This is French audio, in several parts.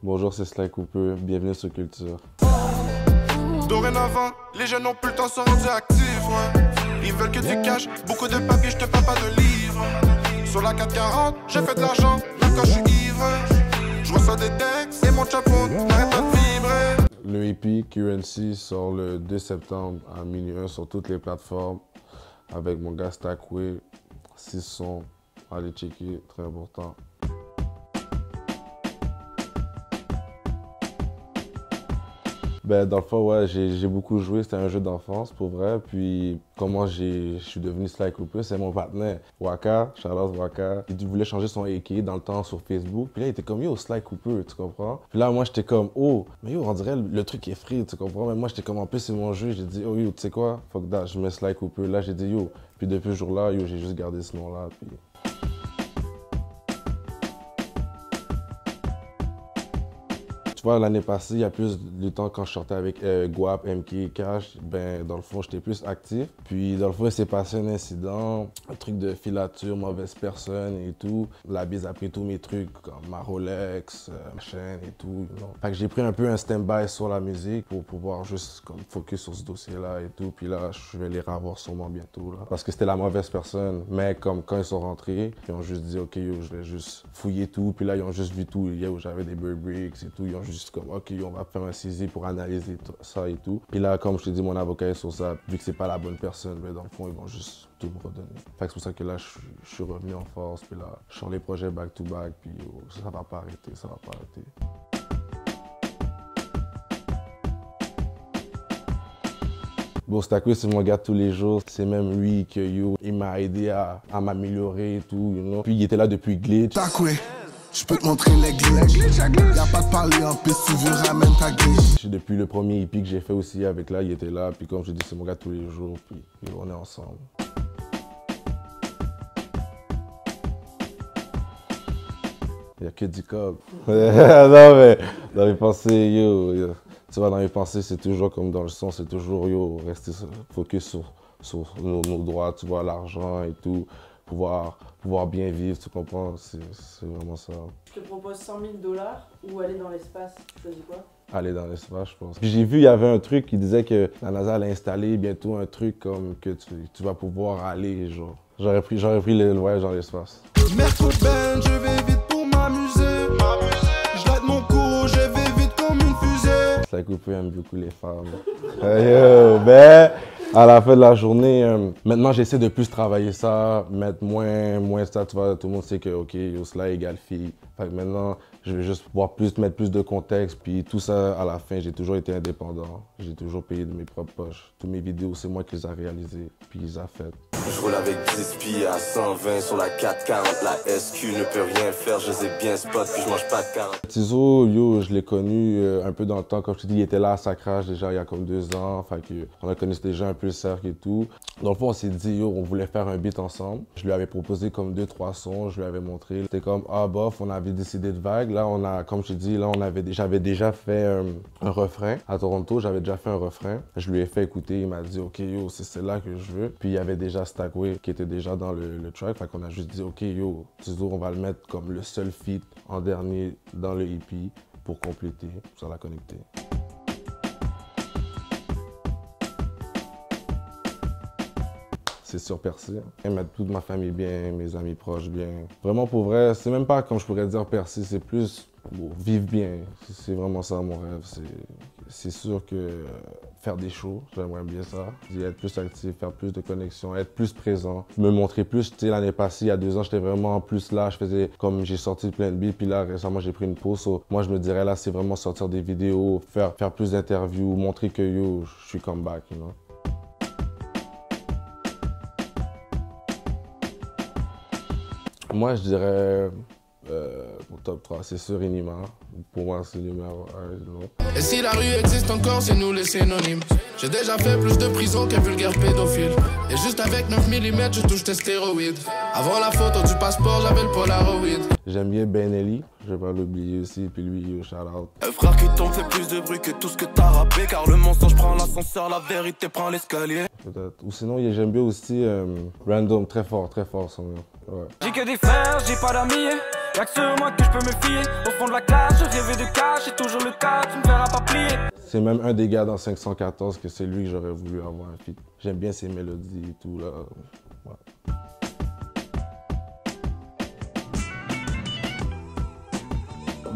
Bonjour, c'est Sly Cooper, bienvenue sur Culture. Dorénavant, les jeunes n'ont plus le temps de se rendre actifs, ouais. Ils veulent que du cash, beaucoup de papier, je te fais pas de livres. Sur la 440, j'ai fait de l'argent, même quand je suis ivre. Je reçois des textes et mon chapeau n'arrête pas de vibrer. Le EP Currency sort le 2 septembre à minuit 1 sur toutes les plateformes avec mon gars Stackway. 6 sons, allez checker, très important. Ben, dans le fond, ouais, j'ai beaucoup joué. C'était un jeu d'enfance, pour vrai. Puis, comment je suis devenu Sly Cooper, c'est mon partenaire, Waka, Charles Waka. Il voulait changer son AK dans le temps sur Facebook. Puis là, il était comme, yo, Sly Cooper, tu comprends? Puis là, moi, j'étais comme, oh, mais yo, on dirait le truc est free, tu comprends? Mais moi, j'étais comme, en plus, c'est mon jeu. J'ai dit, oh, yo, tu sais quoi? Fuck that, je mets Sly Cooper. Là, j'ai dit, yo. Puis depuis ce jour-là, yo, j'ai juste gardé ce nom-là. Puis... L'année passée, il y a plus de temps quand je sortais avec Guap, MK, Cash, ben dans le fond, j'étais plus actif. Puis dans le fond, il s'est passé un incident, un truc de filature, mauvaise personne et tout. La bise a pris tous mes trucs, comme ma Rolex, ma chaîne et tout. Fait que j'ai pris un peu un stand-by sur la musique pour pouvoir juste comme focus sur ce dossier-là et tout. Puis là, je vais les revoir sûrement bientôt, là. Parce que c'était la mauvaise personne. Mais comme quand ils sont rentrés, ils ont juste dit, OK, yo, je vais juste fouiller tout. Puis là, ils ont juste vu tout. Yo, j'avais des Burberry et tout. Ils ont juste comme, OK, on va faire un saisie pour analyser ça et tout. Puis là, comme je te dis, mon avocat est sur ça. Vu que c'est pas la bonne personne, mais dans le fond, ils vont juste tout me redonner. Fait que c'est pour ça que là, je suis revenu en force. Puis là, je sors les projets back-to-back. Puis ça va pas arrêter, ça va pas arrêter. Bon, Stackway, c'est mon gars de tous les jours. C'est même lui que il m'a aidé à m'améliorer et tout, you know. Puis il était là depuis Glitch. Stackway. Je peux te montrer les glitches. Y'a pas de parler en piste, tu veux ramène ta glitch. Depuis le premier EP que j'ai fait aussi avec là, il était là. Puis comme je dis, c'est mon gars tous les jours. Puis on est ensemble. Il n'y a que du cob. Non mais, dans les pensées, yo. Tu vois, dans les pensées, c'est toujours comme dans le son, c'est toujours, yo, rester focus sur nos droits, tu vois, l'argent et tout. Pouvoir bien vivre, tu comprends? C'est vraiment ça. Je te propose 100 000 $ ou aller dans l'espace. Tu choisis quoi? Aller dans l'espace, je pense. Puis j'ai vu, il y avait un truc qui disait que la NASA allait installer bientôt un truc comme que tu vas pouvoir aller, genre. J'aurais pris le voyage dans l'espace. Merco Ben, je vais vite pour m'amuser. Je rate mon cours, je vais vite comme une fusée. Sly Cooper aime beaucoup les femmes. Yo, ben... À la fin de la journée, maintenant j'essaie de plus travailler ça, mettre moins ça, tu vois, tout le monde sait que ok, yo, Sly égale fille. Fait que maintenant, je vais juste pouvoir mettre plus de contexte, puis tout ça, à la fin, j'ai toujours été indépendant. J'ai toujours payé de mes propres poches. Toutes mes vidéos, c'est moi qui les ai réalisées, puis ils a faites. Je roule avec 10 billes à 120 sur la 440, la SQ ne peut rien faire, je les ai bien spot, puis je mange pas de 40. Tizo, yo, je l'ai connu un peu dans le temps, comme je te dis, il était là à Sacrage déjà il y a comme 2 ans, fait que on a connu déjà un peu le cercle et tout. Dans le fond, on s'est dit, yo, on voulait faire un beat ensemble. Je lui avais proposé comme 2-3 sons, je lui avais montré. C'était comme, ah bof, on avait décidé de vague. Là, on a, comme je te dis, là, j'avais déjà fait un refrain. À Toronto, j'avais déjà fait un refrain. Je lui ai fait écouter, il m'a dit, ok, yo, c'est celle-là que je veux. Puis il y avait déjà Stackway qui était déjà dans le track. Fait qu'on a juste dit, ok, yo, Tizo, on va le mettre comme le seul feat en dernier dans le EP pour compléter, pour la connecter. C'est sur percé. Mettre toute ma famille bien, mes amis proches bien. Vraiment pour vrai, c'est même pas comme je pourrais dire percé, c'est plus bon, vivre bien. C'est vraiment ça mon rêve. C'est sûr que faire des shows, j'aimerais bien ça. Être plus actif, faire plus de connexions, être plus présent. Me montrer plus, tu sais, l'année passée, il y a 2 ans, j'étais vraiment plus là. Je faisais comme j'ai sorti plein de beats, puis là récemment j'ai pris une pause. So, moi je me dirais là, c'est vraiment sortir des vidéos, faire plus d'interviews, montrer que yo, je suis come back, you know. Moi, je dirais mon top 3, c'est sûr Inima. Pour moi, c'est le numéro 1. Et si la rue existe encore, c'est nous les synonymes. J'ai déjà fait plus de prison qu'un vulgaire pédophile. Et juste avec 9 mm, je touche tes stéroïdes. Avant la photo du passeport, j'avais le Polaroid. J'aime bien Ben Eli, je vais pas l'oublier aussi, puis lui, shout out. Un frère qui tombe fait plus de bruit que tout ce que t'as rappé, car le mensonge prend l'ascenseur, la vérité prend l'escalier. Peut-être. Ou sinon, j'aime bien aussi Random, très fort son nom. Ouais. J'ai que des frères, j'ai pas d'amis. Y'a que sur moi que je peux me fier. Au fond de la classe, je rêvais de cash, j'ai toujours le cas, tu me verras pas plier. C'est même un des gars dans 514 que c'est lui que j'aurais voulu avoir un feat. J'aime bien ses mélodies et tout là. Ouais.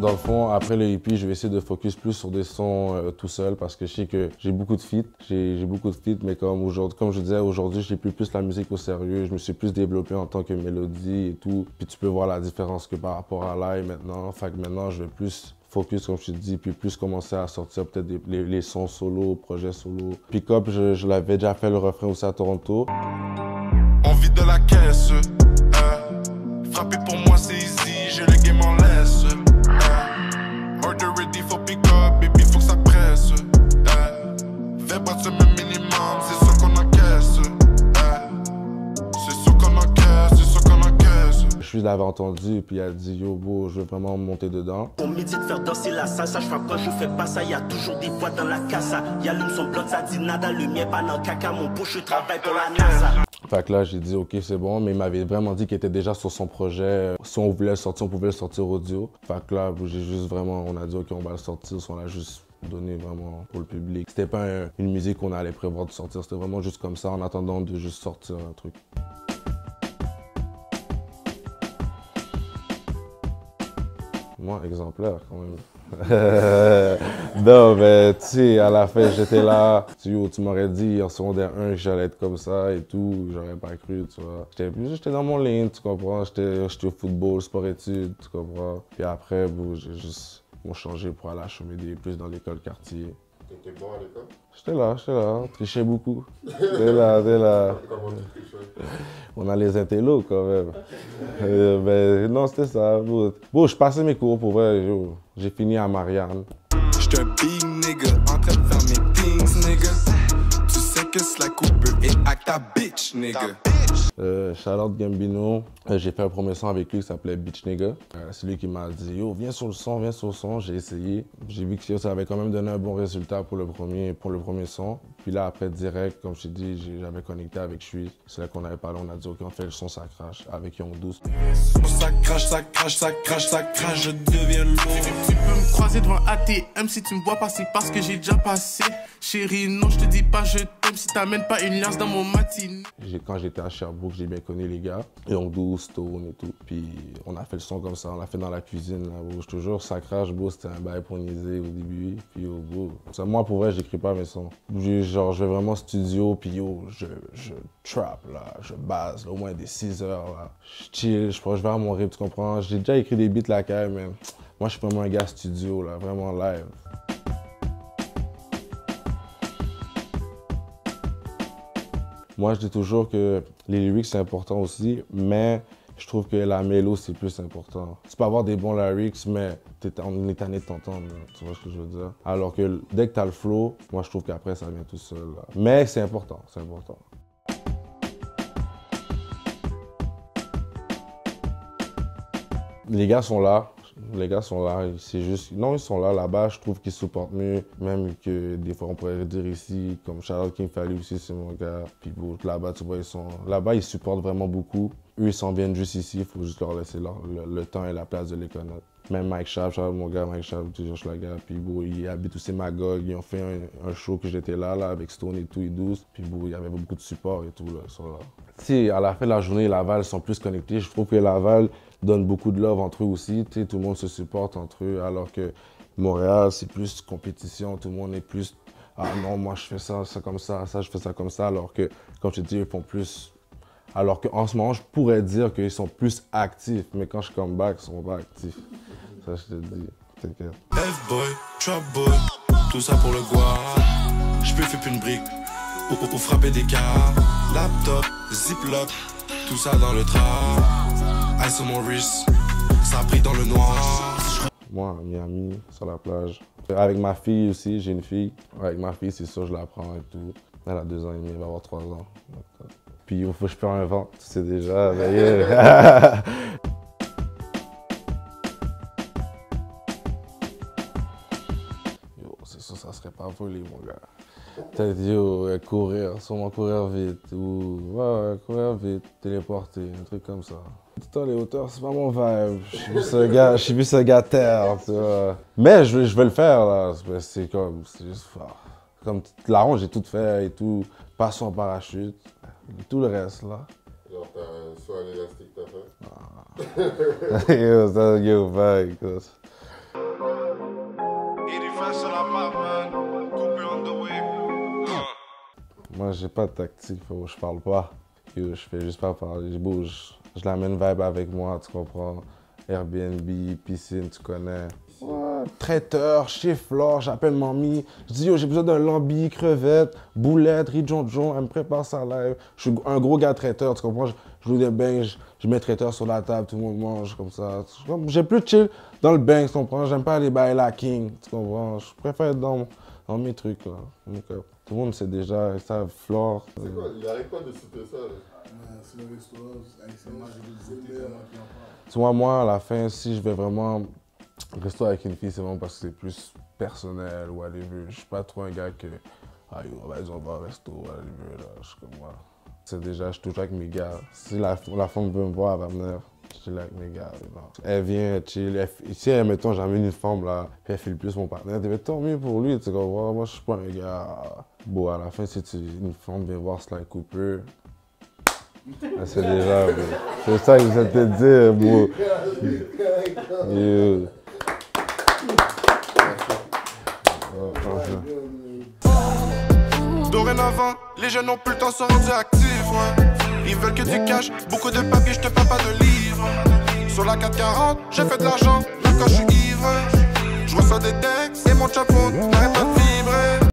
Dans le fond, après le EP, je vais essayer de focus plus sur des sons tout seul parce que je sais que j'ai beaucoup de feats. J'ai beaucoup de feats, mais comme je disais, aujourd'hui, j'ai pris plus la musique au sérieux. Je me suis plus développé en tant que mélodie et tout. Puis tu peux voir la différence que par rapport à live maintenant. Fait que maintenant, je vais plus focus, comme je te dis, puis plus commencer à sortir peut-être les sons solo, projets solo. Pick Up, je l'avais déjà fait le refrain aussi à Toronto. On vide de la caisse. Frapper pour moi, c'est easy. J'ai le game en laisse. Order ready for pick up, baby, faut que ça presse. Fais pas de ce même minimum, c'est sûr qu'on encaisse. C'est sûr qu'on encaisse, c'est sûr qu'on encaisse. Je l'avais entendu, puis il a dit yo, bro, je veux vraiment monter dedans. On me dit de faire danser la salsa, je frappe quand je fais pas ça, y a toujours des voix dans la casa. Y allume son bloc, ça dit nada, le mien pas dans le caca, mon beau, je travaille pour la NASA. Fait que là, j'ai dit ok, c'est bon, mais il m'avait vraiment dit qu'il était déjà sur son projet. Si on voulait le sortir, on pouvait le sortir audio. Fait que là, j'ai juste vraiment, on a dit ok, on va le sortir, on l'a juste donné vraiment pour le public. C'était pas une musique qu'on allait prévoir de sortir, c'était vraiment juste comme ça, en attendant de juste sortir un truc. Moi, exemplaire quand même. Non, mais tu sais, à la fin, j'étais là. Tu m'aurais dit en secondaire 1 que j'allais être comme ça et tout. J'aurais pas cru, tu vois. J'étais dans mon ligne, tu comprends. J'étais au football, sport-études, tu comprends. Puis après, bon, j'ai juste changé pour aller à Chaumédé, plus dans l'école quartier. T'étais bon à l'école? J'étais là, trichais beaucoup. T'es là. Comment tu trichais? On a les intellos quand même. Ben, non, c'était ça. Bon, je passais mes cours pour vrai. J'ai fini à Marianne. J'suis un big nigga, en train de faire mes things, nigga. Tu sais que c'est la coupe et act ta bitch, nigga. Shout-out Gambino. J'ai fait un premier son avec lui qui s'appelait Bitch Nigga. C'est lui qui m'a dit yo, viens sur le son. J'ai essayé. J'ai vu que ça avait quand même donné un bon résultat pour le premier son. Puis là, après, direct, comme je t'ai dit, j'avais connecté avec Chui. C'est là qu'on avait parlé, on a dit ok, on fait le son, ça crache avec Young Douce. Ça crache, je deviens lourd. Tu peux me croiser devant ATM si tu me vois passer parce que j'ai déjà passé. Chérie, non, je te dis pas je t'aime si t'amènes pas une lance dans mon matin. Quand j'étais à Sherbrooke, j'ai bien connu les gars. Young Douce, Stone et tout. Puis on a fait le son comme ça, on l'a fait dans la cuisine. Là, bro. Je te jure, ça crache, bro, c'était un bail pour niaiser au début. Puis yo, bro. Ça, moi, pour vrai, j'écris pas mes sons. Genre, je vais vraiment studio, puis yo, je trap, là, je base, là, au moins des 6 heures, là. Je chill, je vais à mon rythme, tu comprends? J'ai déjà écrit des beats là, quand même, mais moi, je suis vraiment un gars studio, là, vraiment live. Moi, je dis toujours que les lyrics, c'est important aussi, mais je trouve que la mélo, c'est plus important. Tu peux avoir des bons lyrics, mais on est tanné de t'entendre, tu vois ce que je veux dire? Alors que dès que tu as le flow, moi, je trouve qu'après, ça vient tout seul. Là. Mais c'est important, c'est important. Les gars sont là. C'est juste... Non, ils sont là. Là-bas, je trouve qu'ils supportent mieux. Même que des fois, on pourrait dire ici, comme Charles King Fally aussi, c'est mon gars. Puis bon, là-bas, tu vois, ils sont... Là-bas, ils supportent vraiment beaucoup. Eux, ils s'en viennent juste ici. Il faut juste leur laisser le temps et la place de les connaître. Même Mike Schaap, mon gars, Mike Schaap, toujours je la gars. Puis bon, il habite aussi Magog. Ils ont fait un show que j'étais là, avec Stone et tout, et Douce. Puis bon, il y avait beaucoup de support et tout, là, ils sont là. Si, à la fin de la journée, Laval sont plus connectés. Je trouve que Laval donne beaucoup de love entre eux aussi. Tout le monde se supporte entre eux, alors que Montréal, c'est plus compétition. Tout le monde est plus « Ah non, moi je fais ça comme ça, je fais ça comme ça », alors que, comme je te dis, ils font plus... Alors qu'en ce moment, je pourrais dire qu'ils sont plus actifs, mais quand je come back, ils sont pas actifs. Ça, je te dis, t'inquiète. F-boy, trap boy, tout ça pour le guard. J'peux faire une brique, ou frapper des cars. Laptop, ziploc, tout ça dans le trap. Ice sur mon wrist, ça brille dans le noir. Moi, à Miami, sur la plage. Avec ma fille aussi, j'ai une fille. Avec ma fille, c'est sûr, je la prends et tout. Elle a 2 ans et demi, elle va avoir 3 ans. Puis il faut que je fasse un vent, tu sais déjà, d'ailleurs. Yo, c'est ça serait pas volé, mon gars. Peut-être, courir, sûrement courir vite, ou ouais, courir vite, téléporter, un truc comme ça. Tout le temps, les hauteurs, c'est pas mon vibe. Je suis plus ce gars terre, tu vois. Mais je vais le faire, là. C'est juste fort. Comme la ronde, j'ai tout fait et tout. Passer en parachute, tout le reste, là. Genre, t'as un saut à l'élastique que t'as fait? Yo, ça, yo, bye, écoute. Moi, j'ai pas de tactique, je parle pas. Yo, je fais juste pas parler, je bouge. Je l'amène vibe avec moi, tu comprends? Airbnb, piscine, tu connais. Ouais, traiteur, chez Flore, j'appelle mamie. Je dis, yo, j'ai besoin d'un lambi, crevette, boulette, riz jonjon, elle me prépare ça live. Je suis un gros gars traiteur, tu comprends? Je loue des bangs, je mets traiteur sur la table, tout le monde mange comme ça. J'ai plus chill dans le bang, tu comprends? J'aime pas aller bailler la king, tu comprends? Je préfère être dans mes trucs, là. Donc, tout le monde sait déjà, ils savent, Flore. C'est quoi? Il arrête pas de citer ça, là. C'est le restaurant, moi j'ai des tellement qui en parlent. Tu vois, moi, à la fin, si je vais vraiment rester avec une fille, c'est vraiment parce que c'est plus personnel ou whatever. Je suis pas trop un gars que, ah yo, vas-y, on va au resto, whatever, là. Je suis comme moi. C'est déjà, je suis toujours avec mes gars. Si la femme veut me voir, elle va venir. Je suis là avec mes gars. Non. Elle vient, elle chill. Si, mettons, j'amène une femme, là, puis elle file plus mon partenaire, tant mieux pour lui, tu comprends? Moi, je suis pas un gars. Bon, à la fin, si une femme vient voir Sly Cooper, c'est déjà, bro. C'est ça que je te dire, bro. Yeah. Dorénavant, les jeunes n'ont plus le temps, sont rendus actifs, ouais. Ils veulent que tu caches beaucoup de papiers, je te fais pas de livres. Sur la 440, j'ai fait de l'argent, même quand je suis ivre. Je reçois des textes et mon chapeau n'arrête pas de vibrer.